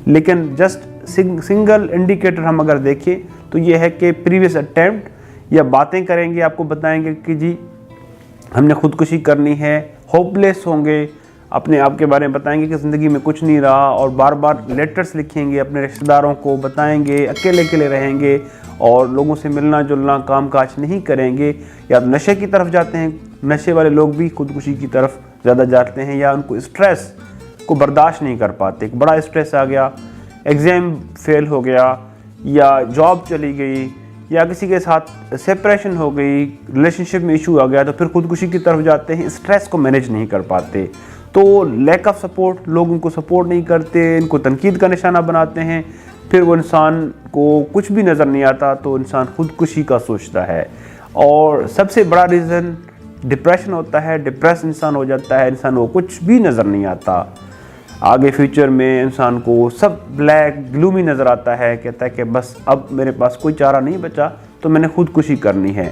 لیکن just single indicator ہم اگر دیکھیں تو یہ ہے کہ پریویس اٹیمپٹ، یا باتیں کریں گے، آپ کو بتائیں گے کہ جی ہم نے خودکشی کرنی ہے، ہوپ لیس ہوں گے، اپنے آپ کے بارے میں بتائیں گے کہ زندگی میں کچھ نہیں رہا، اور بار بار لیٹرز لکھیں گے اپنے رشتہ داروں کو، بتائیں گے، اکیلے اکیلے رہیں گے اور لوگوں سے ملنا جلنا کام کاج نہیں کریں گے، یا نشے کی طرف جاتے ہیں۔ نشے والے لوگ بھی خودکشی کی طرف زیادہ جاتے ہیں، یا ان کو اسٹریس کو برداشت نہیں کر پاتے، ایک بڑا اسٹریس آ گیا، ایگزام فیل ہو گیا، یا جاب چلی گئی، یا کسی کے ساتھ سیپریشن ہو گئی، ریلیشن شپ میں ایشو آ گیا، تو پھر خودکشی کی طرف جاتے ہیں، اسٹریس کو مینیج نہیں کر پاتے۔ تو لیک آف سپورٹ، لوگ ان کو سپورٹ نہیں کرتے، ان کو تنقید کا نشانہ بناتے ہیں، پھر وہ انسان کو کچھ بھی نظر نہیں آتا تو انسان خودکشی کا سوچتا ہے۔ اور سب سے بڑا ریزن ڈپریشن ہوتا ہے، ڈپریس انسان ہو جاتا ہے، انسان کو کچھ بھی نظر نہیں آتا، آگے فیوچر میں انسان کو سب بلیک گلومی نظر آتا ہے، کہتا ہے کہ بس اب میرے پاس کوئی چارہ نہیں بچا تو میں نے خودکشی کرنی ہے۔